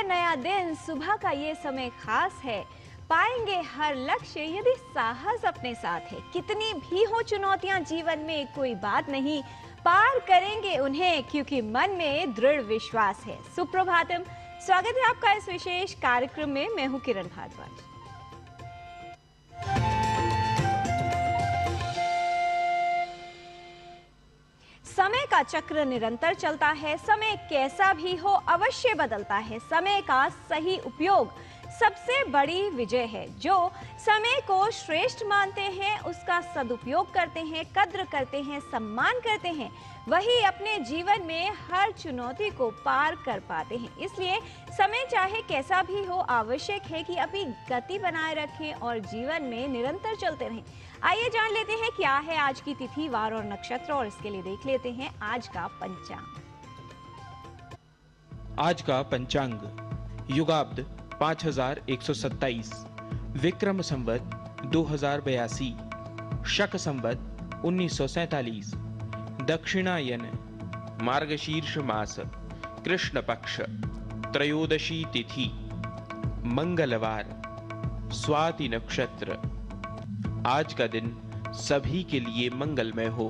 नया दिन, सुबह का ये समय खास है। पाएंगे हर लक्ष्य यदि साहस अपने साथ है। कितनी भी हो चुनौतियां जीवन में, कोई बात नहीं, पार करेंगे उन्हें, क्योंकि मन में दृढ़ विश्वास है। सुप्रभातम, स्वागत है आपका इस विशेष कार्यक्रम में। मैं हूं किरण भारद्वाज। समय का चक्र निरंतर चलता है। समय कैसा भी हो अवश्य बदलता है। समय का सही उपयोग सबसे बड़ी विजय है। जो समय को श्रेष्ठ मानते हैं, उसका सदुपयोग करते हैं, कद्र करते हैं, सम्मान करते हैं, वही अपने जीवन में हर चुनौती को पार कर पाते हैं। इसलिए समय चाहे कैसा भी हो, आवश्यक है कि अपनी गति बनाए रखें और जीवन में निरंतर चलते रहें। आइए जान लेते हैं क्या है आज की तिथि, वार और नक्षत्र, और इसके लिए देख लेते हैं आज का पंचांग। आज का पंचांग युगाब्द 5127, विक्रम संवत 2082, शक संवत 1947, दक्षिणायन मार्गशीर्ष मास, कृष्ण पक्ष, त्रयोदशी तिथि, मंगलवार, स्वाति नक्षत्र। आज का दिन सभी के लिए मंगलमय हो।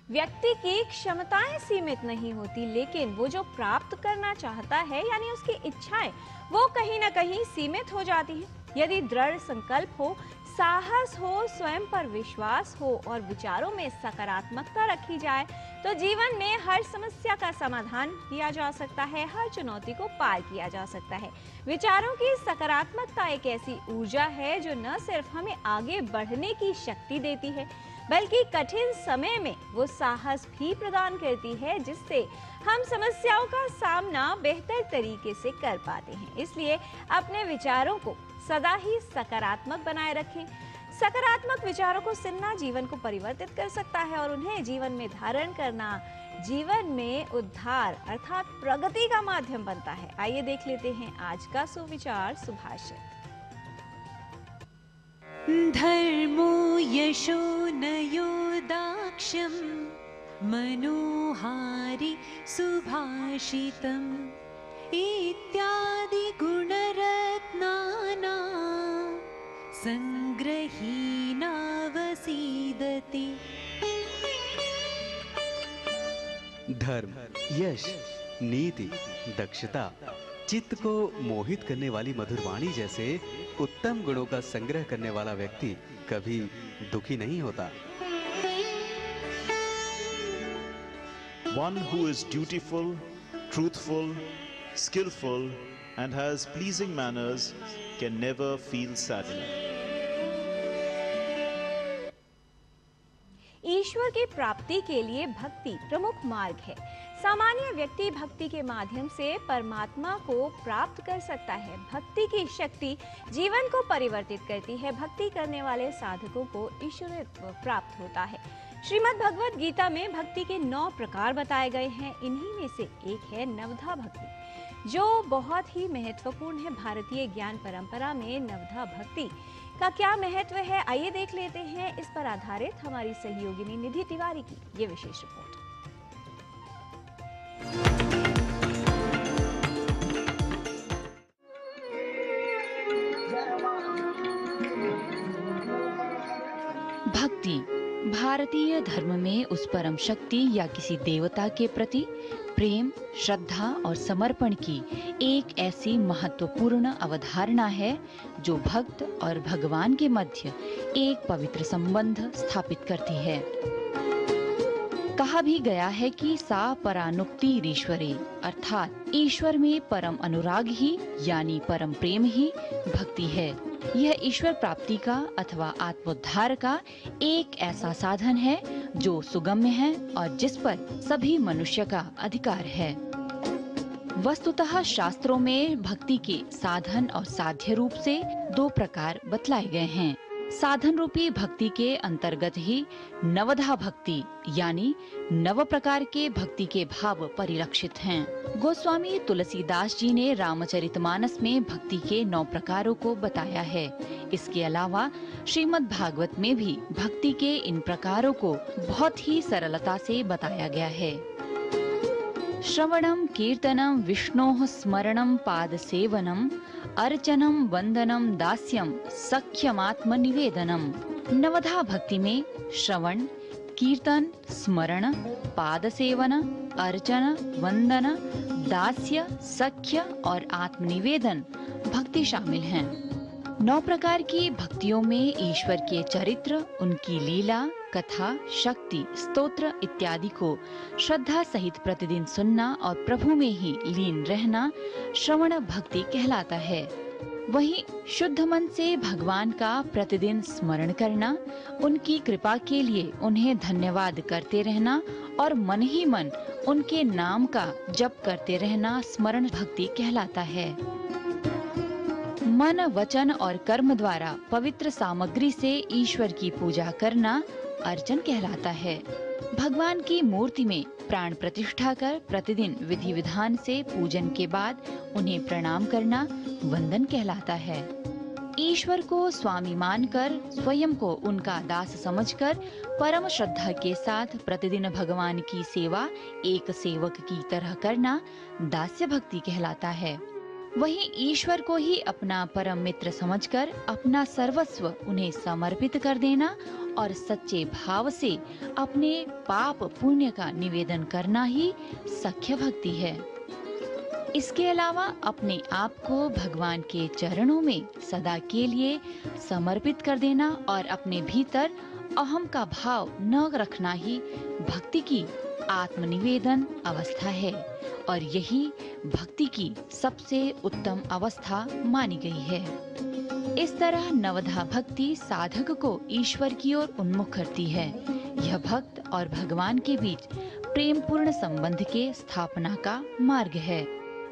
व्यक्ति की क्षमताएं सीमित नहीं होती, लेकिन वो जो प्राप्त करना चाहता है यानी उसकी इच्छाएं, वो कहीं ना कहीं सीमित हो जाती हैं। यदि दृढ़ संकल्प हो, साहस हो, स्वयं पर विश्वास हो और विचारों में सकारात्मकता रखी जाए तो जीवन में हर समस्या का समाधान किया जा सकता है, हर चुनौती को पार किया जा सकता है। विचारों की सकारात्मकता एक ऐसी ऊर्जा है जो न सिर्फ हमें आगे बढ़ने की शक्ति देती है, बल्कि कठिन समय में वो साहस भी प्रदान करती है, जिससे हम समस्याओं का सामना बेहतर तरीके से कर पाते हैं। इसलिए अपने विचारों को सदा ही सकारात्मक बनाए रखें। सकारात्मक विचारों को सुनना जीवन को परिवर्तित कर सकता है और उन्हें जीवन में धारण करना जीवन में उद्धार अर्थात प्रगति का माध्यम बनता है। आइए देख लेते हैं आज का सुविचार सुभाषित। धर्मो यशो न योदाक्ष्यं मनोहारि सुभाषितम् इत्यादि गुणरत्नानां संग्रहीना वसीदति। धर्म, यश, नीति, दक्षता, चित्त को मोहित करने वाली मधुरवाणी जैसे उत्तम गुणों का संग्रह करने वाला व्यक्ति कभी दुखी नहीं होता। One who is dutiful, truthful, skillful and has pleasing manners can never feel sadness. ईश्वर की प्राप्ति के लिए भक्ति प्रमुख मार्ग है। सामान्य व्यक्ति भक्ति के माध्यम से परमात्मा को प्राप्त कर सकता है। भक्ति की शक्ति जीवन को परिवर्तित करती है। भक्ति करने वाले साधकों को ईश्वरत्व प्राप्त होता है। श्रीमद् भगवद गीता में भक्ति के 9 प्रकार बताए गए हैं। इन्हीं में से एक है नवधा भक्ति, जो बहुत ही महत्वपूर्ण है। भारतीय ज्ञान परंपरा में नवधा भक्ति का क्या महत्व है, आइए देख लेते हैं। इस पर आधारित हमारी सहयोगिनी निधि तिवारी की ये विशेष रिपोर्ट। भक्ति भारतीय धर्म में उस परम शक्ति या किसी देवता के प्रति प्रेम, श्रद्धा और समर्पण की एक ऐसी महत्वपूर्ण अवधारणा है जो भक्त और भगवान के मध्य एक पवित्र संबंध स्थापित करती है। कहा भी गया है कि सा परानुक्तिरीश्वरे, अर्थात ईश्वर में परम अनुराग ही यानी परम प्रेम ही भक्ति है। यह ईश्वर प्राप्ति का अथवा आत्मोद्धार का एक ऐसा साधन है जो सुगम्य है और जिस पर सभी मनुष्य का अधिकार है। वस्तुतः शास्त्रों में भक्ति के साधन और साध्य रूप से 2 प्रकार बतलाए गए हैं। साधन रूपी भक्ति के अंतर्गत ही नवधा भक्ति यानी 9 प्रकार के भक्ति के भाव परिलक्षित हैं। गोस्वामी तुलसीदास जी ने रामचरितमानस में भक्ति के 9 प्रकारों को बताया है। इसके अलावा श्रीमद् भागवत में भी भक्ति के इन प्रकारों को बहुत ही सरलता से बताया गया है। श्रवणं कीर्तनं विष्णोः स्मरणं पादसेवनम् अर्चनं वंदनम दास्यम सख्यमात्मनिवेदनम। नवधा भक्ति में श्रवण, कीर्तन, स्मरण, पाद सेवन, अर्चन, वंदन, दास्य, सख्य और आत्मनिवेदन भक्ति शामिल हैं। 9 प्रकार की भक्तियों में ईश्वर के चरित्र, उनकी लीला, कथा, शक्ति, स्तोत्र इत्यादि को श्रद्धा सहित प्रतिदिन सुनना और प्रभु में ही लीन रहना श्रवण भक्ति कहलाता है। वहीं शुद्ध मन से भगवान का प्रतिदिन स्मरण करना, उनकी कृपा के लिए उन्हें धन्यवाद करते रहना और मन ही मन उनके नाम का जप करते रहना स्मरण भक्ति कहलाता है। मन, वचन और कर्म द्वारा पवित्र सामग्री से ईश्वर की पूजा करना अर्चन कहलाता है। भगवान की मूर्ति में प्राण प्रतिष्ठा कर प्रतिदिन विधि विधान से पूजन के बाद उन्हें प्रणाम करना वंदन कहलाता है। ईश्वर को स्वामी मानकर स्वयं को उनका दास समझकर परम श्रद्धा के साथ प्रतिदिन भगवान की सेवा एक सेवक की तरह करना दास्य भक्ति कहलाता है। वहीं ईश्वर को ही अपना परम मित्र समझकर अपना सर्वस्व उन्हें समर्पित कर देना और सच्चे भाव से अपने पाप पुण्य का निवेदन करना ही सख्य भक्ति है। इसके अलावा अपने आप को भगवान के चरणों में सदा के लिए समर्पित कर देना और अपने भीतर अहम का भाव न रखना ही भक्ति की आत्मनिवेदन अवस्था है और यही भक्ति की सबसे उत्तम अवस्था मानी गई है। इस तरह नवधा भक्ति साधक को ईश्वर की ओर उन्मुख करती है। यह भक्त और भगवान के बीच प्रेम पूर्ण संबंध के स्थापना का मार्ग है।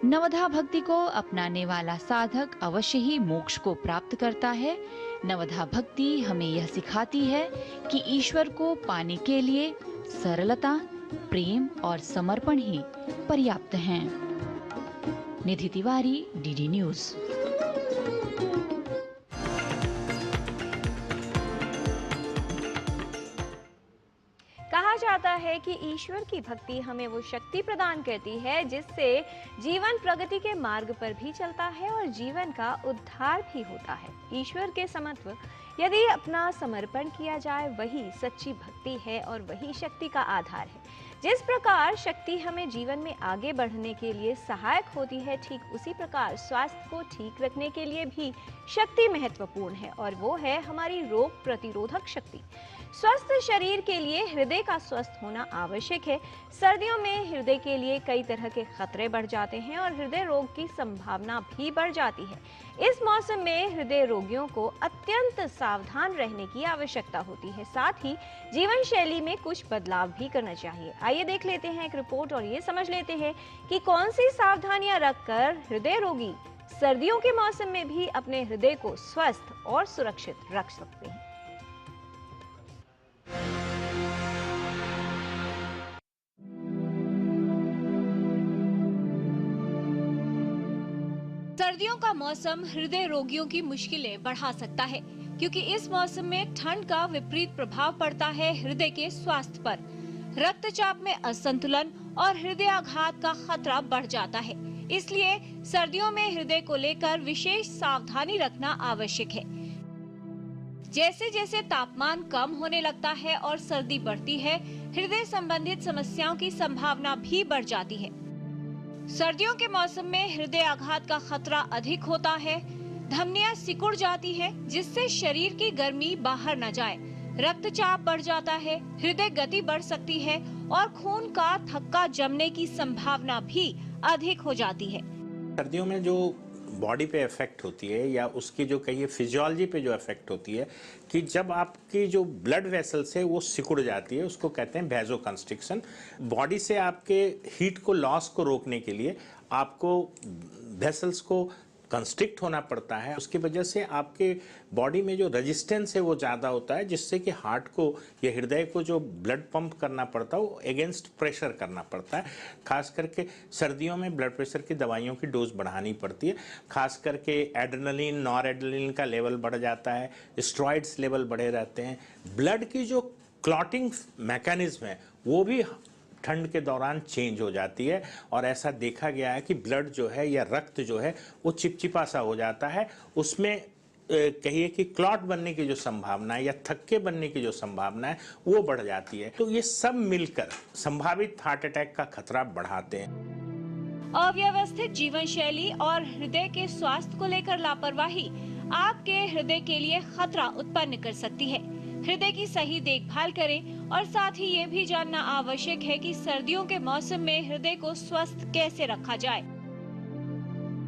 नवधा भक्ति को अपनाने वाला साधक अवश्य ही मोक्ष को प्राप्त करता है। नवधा भक्ति हमें यह सिखाती है कि ईश्वर को पाने के लिए सरलता, प्रेम और समर्पण ही पर्याप्त हैं। निधि तिवारी, डीडी न्यूज। कहा जाता है कि ईश्वर की भक्ति हमें वो शक्ति प्रदान करती है जिससे जीवन प्रगति के मार्ग पर भी चलता है और जीवन का उद्धार भी होता है। ईश्वर के समत्व यदि अपना समर्पण किया जाए वही सच्ची भक्ति है और वही शक्ति का आधार है। जिस प्रकार शक्ति हमें जीवन में आगे बढ़ने के लिए सहायक होती है, ठीक उसी प्रकार स्वास्थ्य को ठीक रखने के लिए भी शक्ति महत्वपूर्ण है और वो है हमारी रोग प्रतिरोधक शक्ति। स्वस्थ शरीर के लिए हृदय का स्वस्थ होना आवश्यक है। सर्दियों में हृदय के लिए कई तरह के खतरे बढ़ जाते हैं और हृदय रोग की संभावना भी बढ़ जाती है। इस मौसम में हृदय रोगियों को अत्यंत सावधान रहने की आवश्यकता होती है। साथ ही जीवन शैली में कुछ बदलाव भी करना चाहिए। आइए देख लेते हैं एक रिपोर्ट और ये समझ लेते हैं कि कौन सी सावधानियां रखकर हृदय रोगी सर्दियों के मौसम में भी अपने हृदय को स्वस्थ और सुरक्षित रख सकते हैं। सर्दियों का मौसम हृदय रोगियों की मुश्किलें बढ़ा सकता है क्योंकि इस मौसम में ठंड का विपरीत प्रभाव पड़ता है हृदय के स्वास्थ्य पर। रक्तचाप में असंतुलन और हृदयाघात का खतरा बढ़ जाता है। इसलिए सर्दियों में हृदय को लेकर विशेष सावधानी रखना आवश्यक है। जैसे जैसे तापमान कम होने लगता है और सर्दी बढ़ती है, हृदय संबंधित समस्याओं की संभावना भी बढ़ जाती है। सर्दियों के मौसम में हृदय आघात का खतरा अधिक होता है। धमनियां सिकुड़ जाती है जिससे शरीर की गर्मी बाहर न जाए। रक्तचाप बढ़ जाता है, हृदय गति बढ़ सकती है और खून का थक्का जमने की संभावना भी अधिक हो जाती है। सर्दियों में जो बॉडी पे इफेक्ट होती है या उसकी जो कहिए फिजियोलॉजी पे जो इफेक्ट होती है कि जब आपकी जो ब्लड वेसल्स है वो सिकुड़ जाती है, उसको कहते हैं वैसोकंस्ट्रिक्शन। बॉडी से आपके हीट को लॉस को रोकने के लिए आपको वेसल्स को कंस्ट्रिक्ट होना पड़ता है। उसकी वजह से आपके बॉडी में जो रेजिस्टेंस है वो ज़्यादा होता है, जिससे कि हार्ट को या हृदय को जो ब्लड पंप करना पड़ता है वो अगेंस्ट प्रेशर करना पड़ता है। खास करके सर्दियों में ब्लड प्रेशर की दवाइयों की डोज बढ़ानी पड़ती है। खास करके एड्रेनलिन, नॉर एड्रेनलिन का लेवल बढ़ जाता है, स्टेरॉइड्स लेवल बढ़े रहते हैं। ब्लड की जो क्लॉटिंग मैकेनिज्म है वो भी ठंड के दौरान चेंज हो जाती है और ऐसा देखा गया है कि ब्लड जो है या रक्त जो है वो चिपचिपा सा हो जाता है, उसमें कहिए कि क्लॉट बनने की जो संभावना है या थक्के बनने की जो संभावना है वो बढ़ जाती है। तो ये सब मिलकर संभावित हार्ट अटैक का खतरा बढ़ाते हैं। अव्यवस्थित जीवन शैली और हृदय के स्वास्थ्य को लेकर लापरवाही आपके हृदय के लिए खतरा उत्पन्न कर सकती है। हृदय की सही देखभाल करें और साथ ही ये भी जानना आवश्यक है कि सर्दियों के मौसम में हृदय को स्वस्थ कैसे रखा जाए।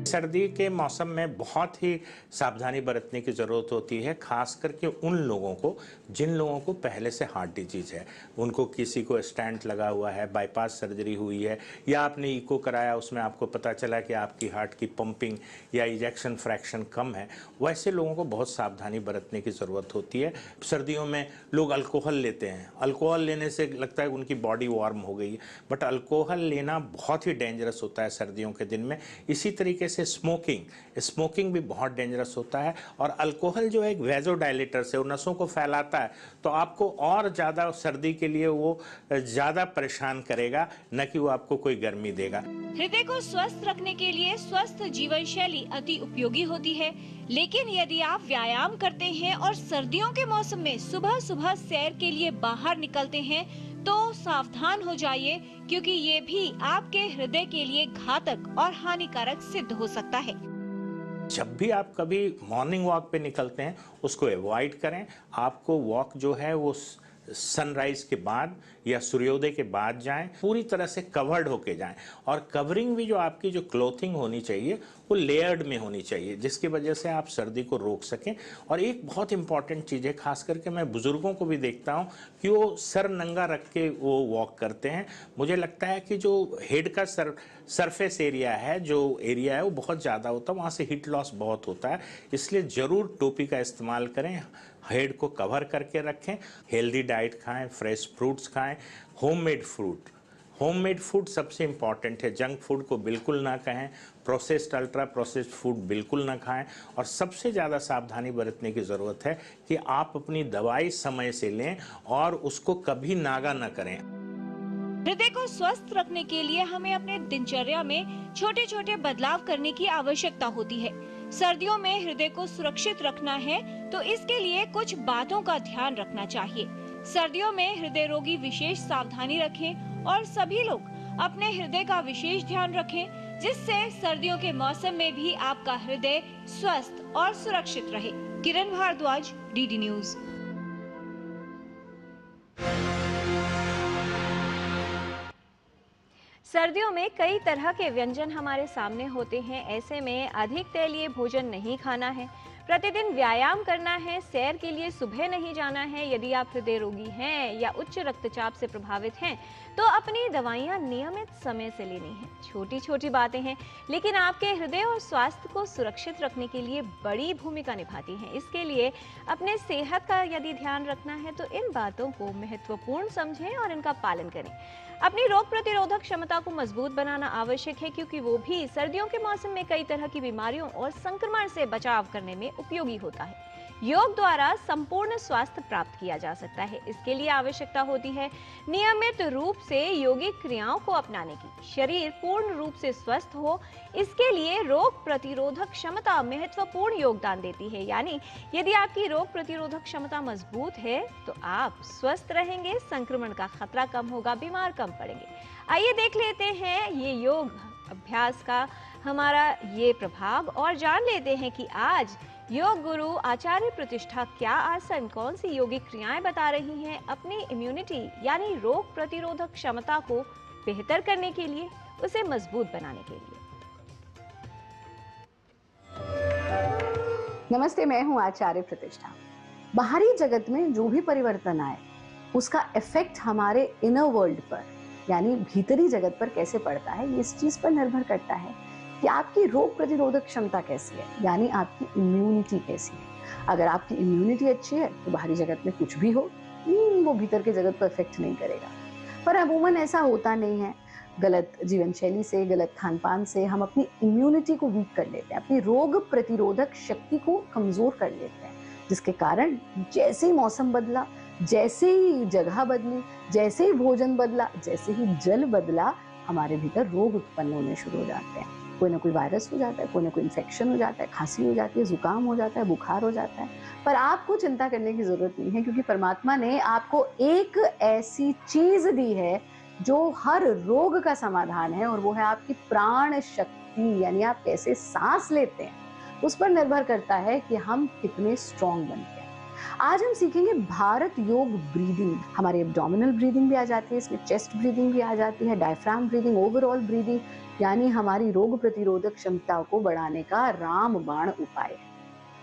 सर्दी के मौसम में बहुत ही सावधानी बरतने की ज़रूरत होती है, खास करके उन लोगों को जिन लोगों को पहले से हार्ट डिजीज़ है, उनको किसी को स्टेंट लगा हुआ है, बाईपास सर्जरी हुई है या आपने इको कराया उसमें आपको पता चला कि आपकी हार्ट की पंपिंग या इजेक्शन फ्रैक्शन कम है, वैसे लोगों को बहुत सावधानी बरतने की ज़रूरत होती है। सर्दियों में लोग अल्कोहल लेते हैं, अल्कोहल लेने से लगता है उनकी बॉडी वार्म हो गई है, बट अल्कोहल लेना बहुत ही डेंजरस होता है सर्दियों के दिन में। इसी तरीके से स्मोकिंग भी बहुत डेंजरस होता है और अल्कोहल जो है एक वेजोडाइलेटर से वो नसों को फैलाता है, तो आपको और ज़्यादा सर्दी के लिए वो ज़्यादा परेशान करेगा, न कि वो आपको कोई गर्मी देगा। हृदय को स्वस्थ रखने के लिए स्वस्थ जीवन शैली अति उपयोगी होती है, लेकिन यदि आप व्यायाम करते हैं और सर्दियों के मौसम में सुबह सुबह सैर के लिए बाहर निकलते हैं तो सावधान हो जाइए, क्योंकि ये भी आपके हृदय के लिए घातक और हानिकारक सिद्ध हो सकता है। जब भी आप कभी मॉर्निंग वॉक पे निकलते हैं उसको अवॉइड करें। आपको वॉक जो है वो सनराइज के बाद या सूर्योदय के बाद जाएं, पूरी तरह से कवर्ड होके जाएं और कवरिंग भी जो आपकी जो क्लोथिंग होनी चाहिए वो लेयर्ड में होनी चाहिए, जिसकी वजह से आप सर्दी को रोक सकें। और एक बहुत इंपॉर्टेंट चीज़ है, खास करके मैं बुज़ुर्गों को भी देखता हूं कि वो सर नंगा रख के वो वॉक करते हैं। मुझे लगता है कि जो हेड का सरफेस एरिया है, जो एरिया है वो बहुत ज़्यादा होता है, वहाँ से हीट लॉस बहुत होता है, इसलिए ज़रूर टोपी का इस्तेमाल करें, हेड को कवर करके रखें, हेल्दी डाइट खाएं, फ्रेश फ्रूट्स खाएं, होममेड फूड सबसे इम्पॉर्टेंट है। जंक फूड को बिल्कुल ना कहें, प्रोसेस्ड अल्ट्रा प्रोसेस्ड फूड बिल्कुल ना खाएं और सबसे ज़्यादा सावधानी बरतने की ज़रूरत है कि आप अपनी दवाई समय से लें और उसको कभी नागा ना करें। हृदय को स्वस्थ रखने के लिए हमें अपने दिनचर्या में छोटे छोटे बदलाव करने की आवश्यकता होती है। सर्दियों में हृदय को सुरक्षित रखना है तो इसके लिए कुछ बातों का ध्यान रखना चाहिए। सर्दियों में हृदय रोगी विशेष सावधानी रखें और सभी लोग अपने हृदय का विशेष ध्यान रखें, जिससे सर्दियों के मौसम में भी आपका हृदय स्वस्थ और सुरक्षित रहे। किरण भारद्वाज, डीडी न्यूज। सर्दियों में कई तरह के व्यंजन हमारे सामने होते हैं, ऐसे में अधिक तैलीय भोजन नहीं खाना है, प्रतिदिन व्यायाम करना है, सैर के लिए सुबह नहीं जाना है। यदि आप हृदय रोगी हैं या उच्च रक्तचाप से प्रभावित हैं तो अपनी दवाइयां नियमित समय से लेनी है। छोटी छोटी बातें हैं लेकिन आपके हृदय और स्वास्थ्य को सुरक्षित रखने के लिए बड़ी भूमिका निभाती हैं। इसके लिए अपने सेहत का यदि ध्यान रखना है तो इन बातों को महत्वपूर्ण समझें और इनका पालन करें। अपनी रोग प्रतिरोधक क्षमता को मजबूत बनाना आवश्यक है, क्योंकि वो भी सर्दियों के मौसम में कई तरह की बीमारियों और संक्रमण से बचाव करने में उपयोगी होता है। योग द्वारा संपूर्ण स्वास्थ्य प्राप्त किया जा सकता है। इसके लिए आवश्यकता होती है नियमित रूप से योगिक क्रियाओं को अपनाने की। शरीर पूर्ण रूप से स्वस्थ हो, इसके लिए रोग प्रतिरोधक क्षमता महत्वपूर्ण योगदान देती है। यानी यदि आपकी रोग प्रतिरोधक क्षमता मजबूत है तो आप स्वस्थ रहेंगे, संक्रमण का खतरा कम होगा, बीमार कम पड़ेंगे। आइए देख लेते हैं ये योग अभ्यास का हमारा ये प्रभाव और जान लेते हैं कि आज योग गुरु आचार्य प्रतिष्ठा क्या आसन, कौन सी योगिक क्रियाएं बता रही हैं अपनी इम्यूनिटी यानी रोग प्रतिरोधक क्षमता को बेहतर करने के लिए, उसे मजबूत बनाने के लिए। नमस्ते, मैं हूं आचार्य प्रतिष्ठा। बाहरी जगत में जो भी परिवर्तन आए उसका इफेक्ट हमारे इनर वर्ल्ड पर यानी भीतरी जगत पर कैसे पड़ता है, ये इस चीज पर निर्भर करता है कि आपकी रोग प्रतिरोधक क्षमता कैसी है, यानी आपकी इम्यूनिटी कैसी है। अगर आपकी इम्यूनिटी अच्छी है तो बाहरी जगत में कुछ भी हो वो भीतर के जगत को इफेक्ट नहीं करेगा। पर अमूमन ऐसा होता नहीं है। गलत जीवन शैली से, गलत खान पान से हम अपनी इम्यूनिटी को वीक कर लेते हैं, अपनी रोग प्रतिरोधक शक्ति को कमजोर कर लेते हैं, जिसके कारण जैसे ही मौसम बदला, जैसे ही जगह बदली, जैसे ही भोजन बदला, जैसे ही जल बदला, हमारे भीतर रोग उत्पन्न होने शुरू हो जाते हैं। कोई ना कोई वायरस हो जाता है, कोई ना कोई इन्फेक्शन हो जाता है, खांसी हो जाती है, जुकाम हो जाता है, बुखार हो जाता है। पर आपको चिंता करने की जरूरत नहीं है, क्योंकि परमात्मा ने आपको एक ऐसी चीज दी है जो हर रोग का समाधान है, और वो है आपकी प्राण शक्ति, यानी आप कैसे सांस लेते हैं उस पर निर्भर करता है कि हम कितने स्ट्रॉन्ग बनते हैं। आज हम सीखेंगे भारत योग ब्रीदिंग। हमारी एब्डोमिनल ब्रीदिंग भी आ जाती है, इसमें चेस्ट ब्रीदिंग भी आ जाती है, डायफ्राम ब्रीदिंग, ओवरऑल ब्रीदिंग, यानी हमारी रोग प्रतिरोधक क्षमता को बढ़ाने का रामबाण उपाय है।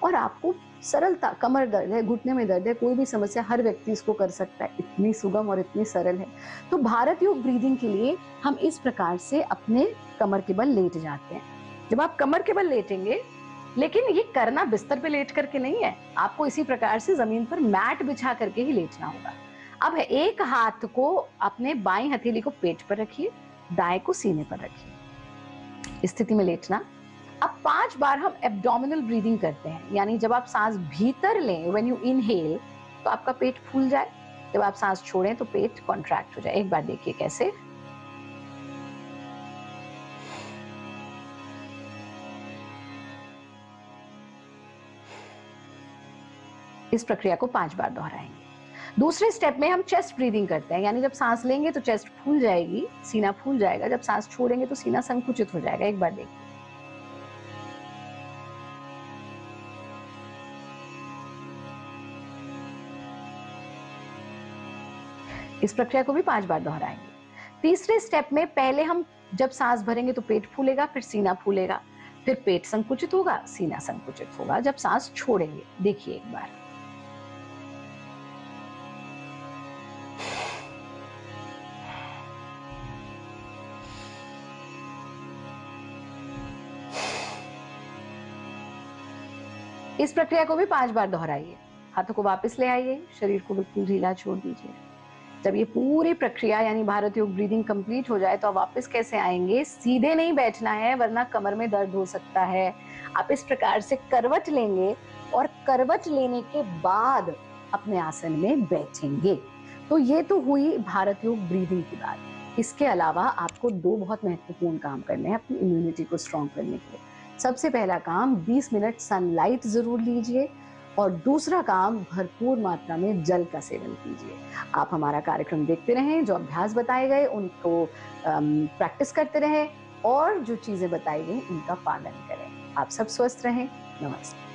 और आपको सरलता, कमर दर्द है, घुटने में दर्द है, कोई भी समस्या, हर व्यक्ति इसको कर सकता है, इतनी सुगम और इतनी सरल है। तो भारत योग ब्रीदिंग के लिए हम इस प्रकार से अपने कमर के बल लेट जाते हैं। जब आप कमर के बल लेटेंगे, लेकिन ये करना बिस्तर पे लेट करके नहीं है, आपको इसी प्रकार से जमीन पर मैट बिछा करके ही लेटना होगा। अब एक हाथ को अपने बाईं हथेली को पेट पर रखिए, दाएं को सीने पर रखिए, इस स्थिति में लेटना। अब 5 बार हम एब्डोमिनल ब्रीदिंग करते हैं, यानी जब आप सांस भीतर लें, व्हेन यू इनहेल, तो आपका पेट फूल जाए, जब आप सांस छोड़ें तो पेट कॉन्ट्रैक्ट हो जाए। एक बार देखिए कैसे। इस प्रक्रिया को 5 बार दोहराएंगे। दूसरे स्टेप में हम चेस्ट ब्रीदिंग करते हैं, यानी जब सांस लेंगे तो चेस्ट फूल जाएगी, सीना फूल जाएगा, जब सांस छोड़ेंगे तो सीना संकुचित हो जाएगा। एक बार देखिए। इस प्रक्रिया को भी 5 बार दोहराएंगे। तीसरे स्टेप में पहले हम जब सांस भरेंगे तो पेट फूलेगा, फिर सीना फूलेगा, फिर पेट संकुचित होगा, सीना संकुचित होगा, जब सांस छोड़ेंगे। देखिए एक बार। इस प्रक्रिया को भी 5 बार दोहराइए। हाथों को वापस ले आइए, शरीर को बिल्कुल ढीला छोड़ दीजिए। जब ये पूरी प्रक्रिया यानी भारत योग ब्रीदिंग कंप्लीट हो जाए तो आप वापस कैसे आएंगे? सीधे नहीं बैठना है, वरना कमर में दर्द हो सकता है। आप इस प्रकार से करवट लेंगे और करवट लेने के बाद अपने आसन में बैठेंगे। तो ये तो हुई भारत योग ब्रीदिंग की बात। इसके अलावा आपको 2 बहुत महत्वपूर्ण काम करने हैं अपनी इम्यूनिटी को स्ट्रॉन्ग करने के लिए। सबसे पहला काम 20 मिनट सनलाइट जरूर लीजिए, और दूसरा काम भरपूर मात्रा में जल का सेवन कीजिए। आप हमारा कार्यक्रम देखते रहें, जो अभ्यास बताए गए उनको प्रैक्टिस करते रहें, और जो चीजें बताई गई उनका पालन करें। आप सब स्वस्थ रहें। नमस्कार।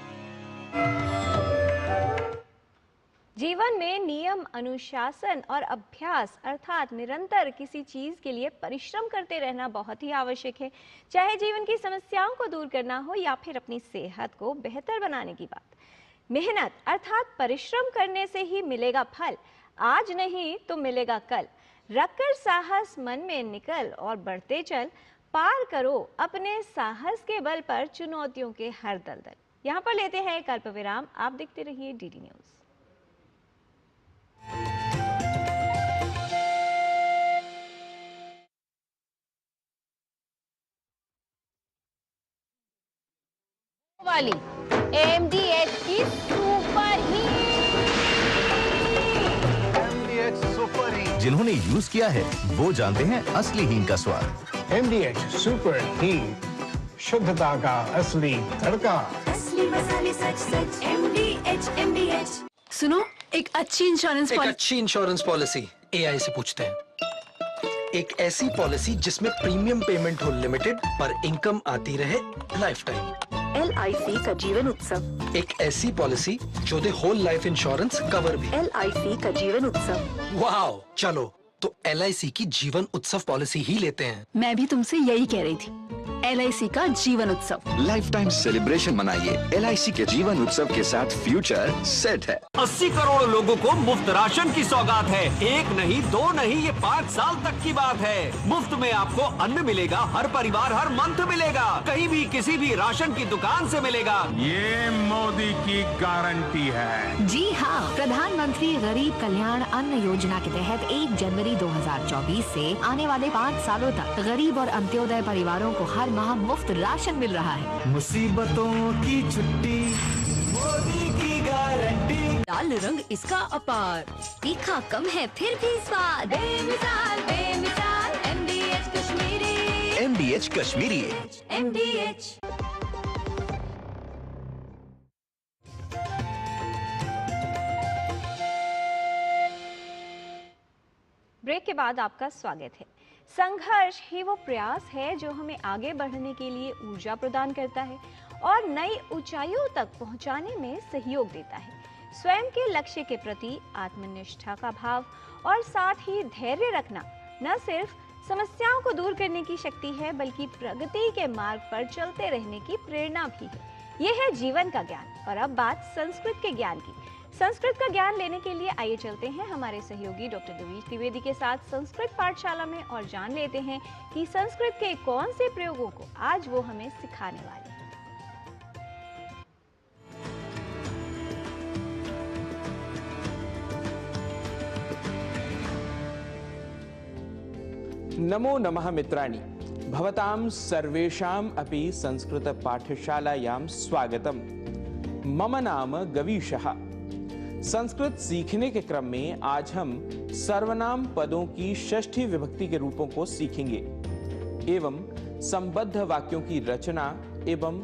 जीवन में नियम, अनुशासन और अभ्यास अर्थात निरंतर किसी चीज के लिए परिश्रम करते रहना बहुत ही आवश्यक है, चाहे जीवन की समस्याओं को दूर करना हो या फिर अपनी सेहत को बेहतर बनाने की बात। मेहनत अर्थात परिश्रम करने से ही मिलेगा फल, आज नहीं तो मिलेगा कल। रखकर साहस मन में निकल और बढ़ते चल, पार करो अपने साहस के बल पर चुनौतियों के हर दलदल। यहाँ पर लेते हैं एक अल्प विराम। आप देखते रहिए डीडी न्यूज। वाली MDH की सुपर हीट, जिन्होंने यूज किया है वो जानते हैं असली हींग का स्वाद। MDH सुपर हीट, शुद्धता का असली तड़का। असली मसाले सच सच MDH। सुनो, एक अच्छी इंश्योरेंस पॉलिसी AI से पूछते हैं। एक ऐसी पॉलिसी जिसमें प्रीमियम पेमेंट हो लिमिटेड पर इनकम आती रहे लाइफ टाइम। LIC का जीवन उत्सव। एक ऐसी पॉलिसी जो दे होल लाइफ इंश्योरेंस कवर भी। LIC का जीवन उत्सव। वाओ, चलो तो LIC की जीवन उत्सव पॉलिसी ही लेते हैं। मैं भी तुमसे यही कह रही थी, LIC का जीवन उत्सव। लाइफ टाइम सेलिब्रेशन मनाइए LIC के जीवन उत्सव के साथ, फ्यूचर सेट है। 80 करोड़ लोगों को मुफ्त राशन की सौगात है। 1 नहीं 2 नहीं, ये 5 साल तक की बात है। मुफ्त में आपको अन्न मिलेगा, हर परिवार हर मंथ मिलेगा, कहीं भी किसी भी राशन की दुकान से मिलेगा। ये मोदी की गारंटी है। जी हाँ, प्रधानमंत्री गरीब कल्याण अन्न योजना के तहत 1 जनवरी 2024 से आने वाले 5 सालों तक गरीब और अंत्योदय परिवारों को हर माह मुफ्त राशन मिल रहा है। मुसीबतों की छुट्टी मोदी की गारंटी। लाल रंग इसका अपार, तीखा कम है फिर भी स्वाद। बेमिसाल बेमिसाल MDH Kashmiri. MDH Kashmiri. MDH। Break के बाद आपका स्वागत है। संघर्ष ही वो प्रयास है जो हमें आगे बढ़ने के लिए ऊर्जा प्रदान करता है और नई ऊंचाइयों तक पहुंचाने में सहयोग देता है। स्वयं के लक्ष्य के प्रति आत्मनिष्ठा का भाव और साथ ही धैर्य रखना न सिर्फ समस्याओं को दूर करने की शक्ति है बल्कि प्रगति के मार्ग पर चलते रहने की प्रेरणा भी है। यह है जीवन का ज्ञान। और अब बात संस्कृत के ज्ञान की। संस्कृत का ज्ञान लेने के लिए आइए चलते हैं हमारे सहयोगी डॉक्टर देवीश द्विवेदी के साथ संस्कृत पाठशाला में और जान लेते हैं कि संस्कृत के कौन से प्रयोगों को आज वो हमें सिखाने वाले हैं। नमो नमः मित्राणि, भवतां सर्वेषाम् अपि संस्कृत पाठशालायां स्वागतम्। मम नाम गवीशः। संस्कृत सीखने के क्रम में आज हम सर्वनाम पदों की षष्ठी विभक्ति के रूपों को सीखेंगे एवं संबद्ध वाक्यों की रचना एवं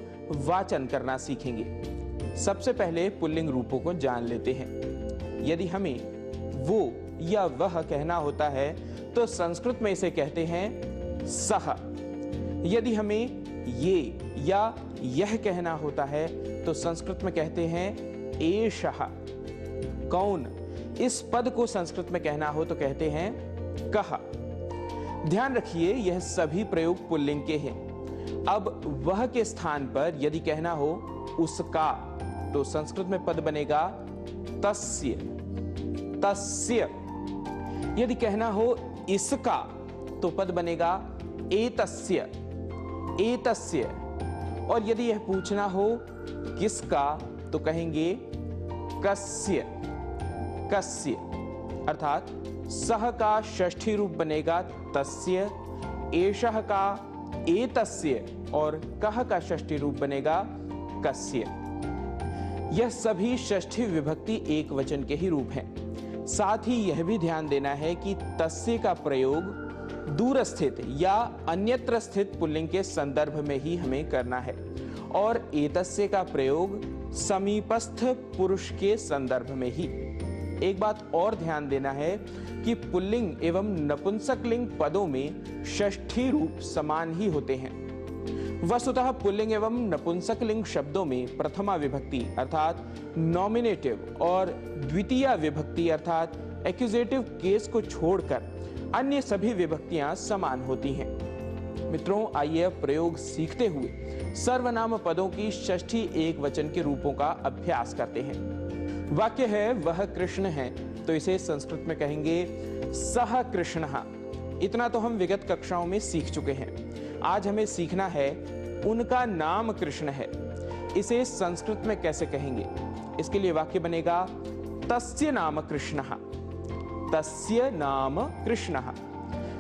वाचन करना सीखेंगे। सबसे पहले पुल्लिंग रूपों को जान लेते हैं। यदि हमें वो या वह कहना होता है तो संस्कृत में इसे कहते हैं सह। यदि हमें ये या यह कहना होता है तो संस्कृत में कहते हैं एषः। कौन, इस पद को संस्कृत में कहना हो तो कहते हैं कः। ध्यान रखिए यह सभी प्रयोग पुल्लिंग के हैं। अब वह के स्थान पर यदि कहना हो उसका तो संस्कृत में पद बनेगा तस्य। तस्य। यदि कहना हो इसका तो पद बनेगा एतस्य। एतस्य। और यदि यह पूछना हो किसका तो कहेंगे कस्य। कस्य। अर्थात सह का षष्ठी रूप बनेगा तस्य, एषः का एतस्य और कः का षष्ठी रूप बनेगा कस्य। यह सभी षष्ठी विभक्ति एक वचन के ही रूप हैं। साथ ही यह भी ध्यान देना है कि तस्य का प्रयोग दूर स्थित या अन्यत्र स्थित पुल्लिंग के संदर्भ में ही हमें करना है और एतस्य का प्रयोग समीपस्थ पुरुष के संदर्भ में ही। एक बात और ध्यान देना है कि पुल्लिंग एवं नपुंसकलिंग पदों में षष्ठी रूप समान ही होते हैं। वस्तुतः पुल्लिंग एवं नपुंसकलिंग शब्दों में प्रथमा विभक्ति अर्थात नॉमिनेटिव और द्वितीय विभक्ति अर्थात एक्यूजेटिव केस को छोड़कर अन्य सभी विभक्तियां समान होती हैं। मित्रों, आइए प्रयोग सीखते हुए सर्वनाम पदों की षष्ठी एक वचन के रूपों का अभ्यास करते हैं। वाक्य है वह कृष्ण है तो इसे संस्कृत में कहेंगे सह कृष्णः। इतना तो हम विगत कक्षाओं में सीख चुके हैं। आज हमें सीखना है उनका नाम कृष्ण है, इसे संस्कृत में कैसे कहेंगे। इसके लिए वाक्य बनेगा तस्य नाम कृष्णः। तस्य नाम कृष्णः।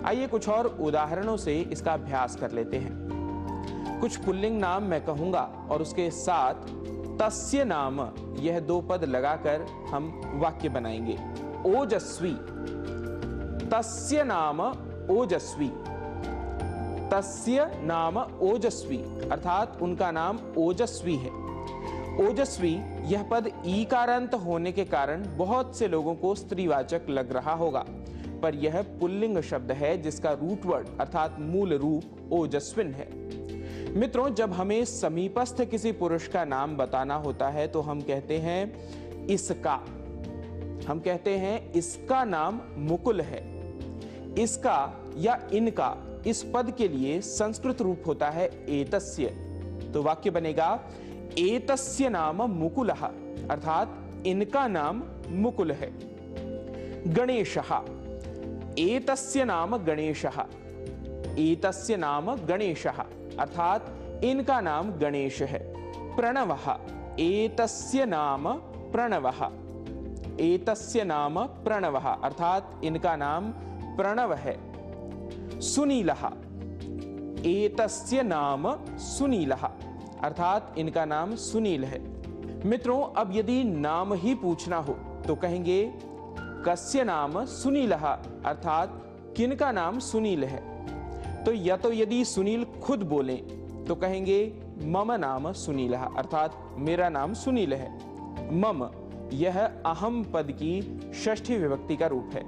आइए कुछ और उदाहरणों से इसका अभ्यास कर लेते हैं। कुछ पुल्लिंग नाम मैं कहूंगा और उसके साथ तस्य नाम यह दो पद लगाकर हम वाक्य बनाएंगे। ओजस्वी। तस्य नाम ओजस्वी। तस्य नाम ओजस्वी अर्थात उनका नाम ओजस्वी है। ओजस्वी यह पद ईकारांत होने के कारण बहुत से लोगों को स्त्रीवाचक लग रहा होगा, पर यह पुल्लिंग शब्द है जिसका रूट वर्ड अर्थात मूल रूप ओजस्विन है। मित्रों, जब हमें समीपस्थ किसी पुरुष का नाम बताना होता है तो हम कहते हैं इसका। हम कहते हैं इसका नाम मुकुल है। इसका या इनका इस पद के लिए संस्कृत रूप होता है एतस्य। तो वाक्य बनेगा एतस्य नाम मुकुलः अर्थात इनका नाम मुकुल है। गणेशः। एतस्य नाम गणेशः। एतस्य नाम गणेशः अर्थात इनका नाम गणेश है। प्रणवः। एतस्य नाम प्रणवः। एतस्य नाम प्रणवः अर्थात इनका नाम प्रणव है। सुनीलः। एतस्य नाम सुनीलः अर्थात इनका नाम सुनील है। मित्रों, अब यदि नाम ही पूछना हो तो कहेंगे कस्य नाम सुनीलः, अर्थात किनका नाम सुनील है। तो यदि सुनील खुद बोले तो कहेंगे मम नाम सुनीलः, अर्थात मेरा नाम सुनील है। मम यह अहम पद की षष्ठी विभक्ति का रूप है।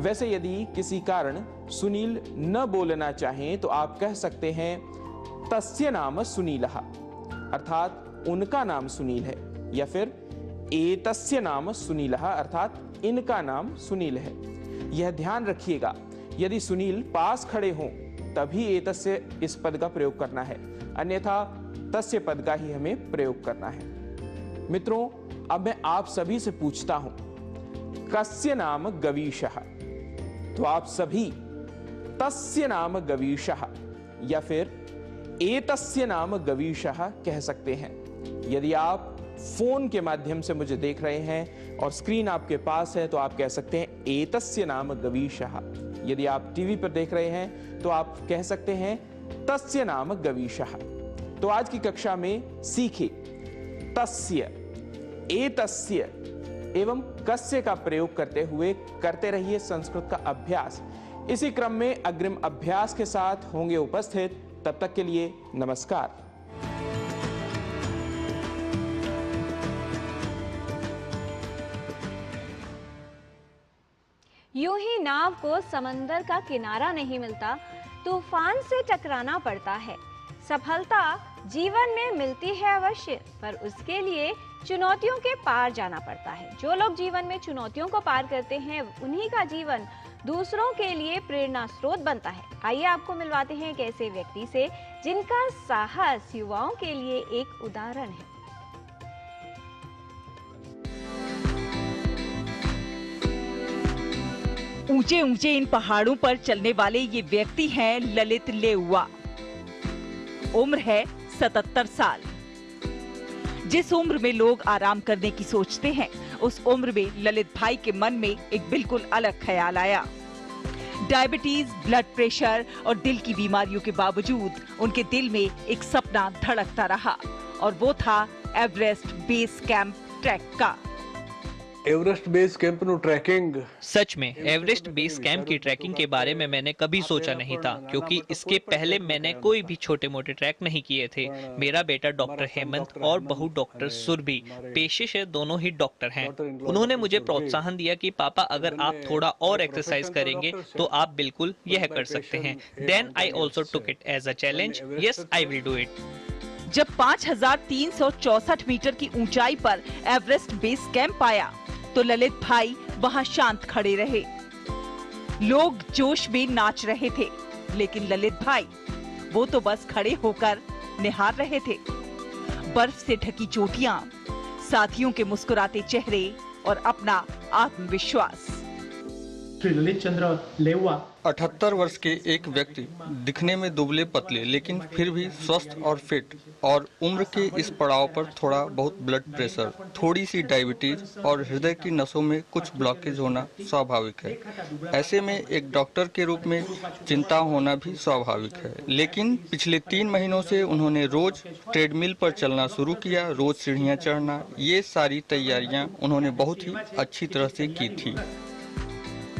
वैसे यदि किसी कारण सुनील न बोलना चाहें तो आप कह सकते हैं तस्य नाम सुनीलः, अर्थात उनका नाम सुनील है, या फिर एतस्य नाम सुनीलः, अर्थात इनका नाम सुनील है। यह ध्यान रखिएगा, यदि सुनील पास खड़े हों तभी एतस्य इस पद का प्रयोग करना है, अन्यथा तस्य पद का ही हमें प्रयोग करना है। मित्रों, अब मैं आप सभी से पूछता हूं कस्य नाम गवीशः, तो आप सभी तस्य नाम गवीशः या फिर एतस्य नाम गवीशः कह सकते हैं। यदि आप फोन के माध्यम से मुझे देख रहे हैं और स्क्रीन आपके पास है तो आप कह सकते हैं एतस्य नाम गवीशः। यदि आप टीवी पर देख रहे हैं तो आप कह सकते हैं तस्य नाम गवीशः। तो आज की कक्षा में सीखे तस्य, एतस्य एवं कस्य का प्रयोग करते हुए करते रहिए संस्कृत का अभ्यास। इसी क्रम में अग्रिम अभ्यास के साथ होंगे उपस्थित। तब तक के लिए नमस्कार। यूं ही नाव को समंदर का किनारा नहीं मिलता, तूफान से टकराना पड़ता है। सफलता जीवन में मिलती है अवश्य, पर उसके लिए चुनौतियों के पार जाना पड़ता है। जो लोग जीवन में चुनौतियों को पार करते हैं उन्हीं का जीवन दूसरों के लिए प्रेरणा स्रोत बनता है। आइए आपको मिलवाते हैं एक ऐसे व्यक्ति से जिनका साहस युवाओं के लिए एक उदाहरण है। ऊंचे ऊंचे इन पहाड़ों पर चलने वाले ये व्यक्ति हैं ललित लेउआ। उम्र है 77 साल। जिस उम्र में लोग आराम करने की सोचते हैं, उस उम्र में ललित भाई के मन में एक बिल्कुल अलग ख्याल आया। डायबिटीज, ब्लड प्रेशर और दिल की बीमारियों के बावजूद उनके दिल में एक सपना धड़कता रहा, और वो था एवरेस्ट बेस कैंप ट्रैक का। एवरेस्ट बेस कैंप નું ટ્રેકિંગ सच में एवरेस्ट बेस कैंप की ट्रैकिंग के बारे में मैंने कभी सोचा नहीं था, क्योंकि इसके पहले मैंने कोई भी छोटे मोटे ट्रैक नहीं किए थे। मेरा बेटा डॉक्टर हेमंत और बहू डॉक्टर सुरभि पेशे से दोनों ही डॉक्टर हैं। उन्होंने मुझे प्रोत्साहन दिया कि पापा अगर आप थोड़ा और एक्सरसाइज करेंगे तो आप बिल्कुल यह कर सकते हैं। Then I also took it as a challenge. Yes, I will do it. जब 5364 मीटर की ऊंचाई पर एवरेस्ट बेस कैंप आया तो ललित भाई वहां शांत खड़े रहे। लोग जोश में नाच रहे थे, लेकिन ललित भाई वो तो बस खड़े होकर निहार रहे थे। बर्फ से ढकी चोटियां, साथियों के मुस्कुराते चेहरे और अपना आत्मविश्वास। श्री ललित चंद्र लेउआ 78 वर्ष के एक व्यक्ति, दिखने में दुबले पतले लेकिन फिर भी स्वस्थ और फिट, और उम्र के इस पड़ाव पर थोड़ा बहुत ब्लड प्रेशर, थोड़ी सी डायबिटीज और हृदय की नसों में कुछ ब्लॉकेज होना स्वाभाविक है। ऐसे में एक डॉक्टर के रूप में चिंता होना भी स्वाभाविक है। लेकिन पिछले 3 महीनों से उन्होंने रोज ट्रेडमिल पर चलना शुरू किया, रोज सीढ़ियाँ चढ़ना। ये सारी तैयारियाँ उन्होंने बहुत ही अच्छी तरह से की थी।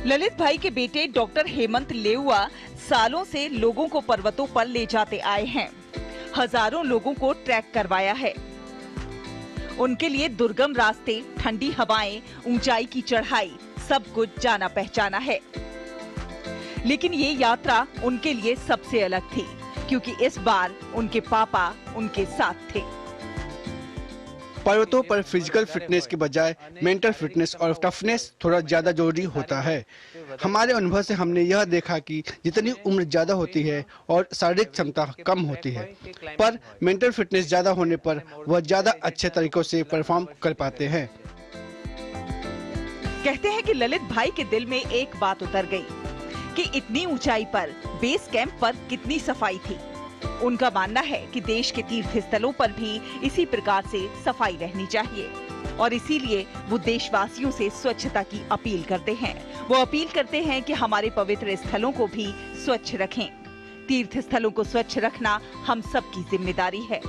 ललित भाई के बेटे डॉक्टर हेमंत लेउआ सालों से लोगों को पर्वतों पर ले जाते आए हैं। हजारों लोगों को ट्रैक करवाया है। उनके लिए दुर्गम रास्ते, ठंडी हवाएं, ऊंचाई की चढ़ाई, सब कुछ जाना पहचाना है। लेकिन ये यात्रा उनके लिए सबसे अलग थी, क्योंकि इस बार उनके पापा उनके साथ थे। पर्वतों पर फिजिकल फिटनेस के बजाय मेंटल फिटनेस और टफनेस थोड़ा ज्यादा जरूरी होता है। हमारे अनुभव से हमने यह देखा कि जितनी उम्र ज्यादा होती है और शारीरिक क्षमता कम होती है, पर मेंटल फिटनेस ज्यादा होने पर वह ज्यादा अच्छे तरीकों से परफॉर्म कर पाते हैं। कहते हैं कि ललित भाई के दिल में एक बात उतर गई कि इतनी ऊंचाई पर बेस कैंप पर कितनी सफाई थी। उनका मानना है कि देश के तीर्थ स्थलों पर भी इसी प्रकार से सफाई रहनी चाहिए, और इसीलिए वो देशवासियों से स्वच्छता की अपील करते हैं। वो अपील करते हैं कि हमारे पवित्र स्थलों को भी स्वच्छ रखें। तीर्थ स्थलों को स्वच्छ रखना हम सबकी जिम्मेदारी है।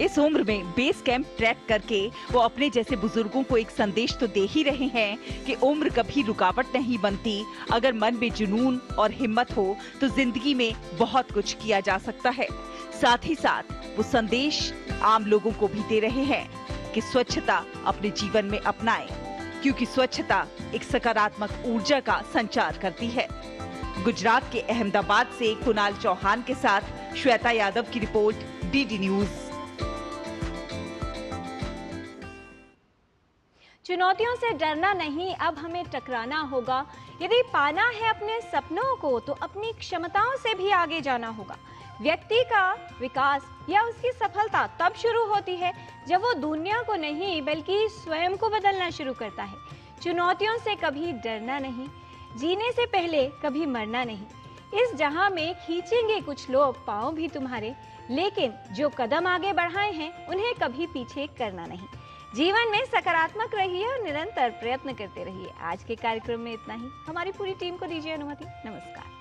इस उम्र में बेस कैंप ट्रैक करके वो अपने जैसे बुजुर्गों को एक संदेश तो दे ही रहे हैं कि उम्र कभी रुकावट नहीं बनती। अगर मन में जुनून और हिम्मत हो तो जिंदगी में बहुत कुछ किया जा सकता है। साथ ही साथ वो संदेश आम लोगों को भी दे रहे हैं कि स्वच्छता अपने जीवन में अपनाएं, क्योंकि स्वच्छता एक सकारात्मक ऊर्जा का संचार करती है। गुजरात के अहमदाबाद से कुणाल चौहान के साथ श्वेता यादव की रिपोर्ट, डीडी न्यूज। चुनौतियों से डरना नहीं, अब हमें टकराना होगा। यदि पाना है अपने सपनों को तो अपनी क्षमताओं से भी आगे जाना होगा। व्यक्ति का विकास या उसकी सफलता तब शुरू होती है जब वो दुनिया को नहीं बल्कि स्वयं को बदलना शुरू करता है। चुनौतियों से कभी डरना नहीं, जीने से पहले कभी मरना नहीं। इस जहां में खींचेंगे कुछ लोग पांव भी तुम्हारे, लेकिन जो कदम आगे बढ़ाए हैं उन्हें कभी पीछे करना नहीं। जीवन में सकारात्मक रहिए और निरंतर प्रयत्न करते रहिए। आज के कार्यक्रम में इतना ही। हमारी पूरी टीम को दीजिए अनुमति। नमस्कार।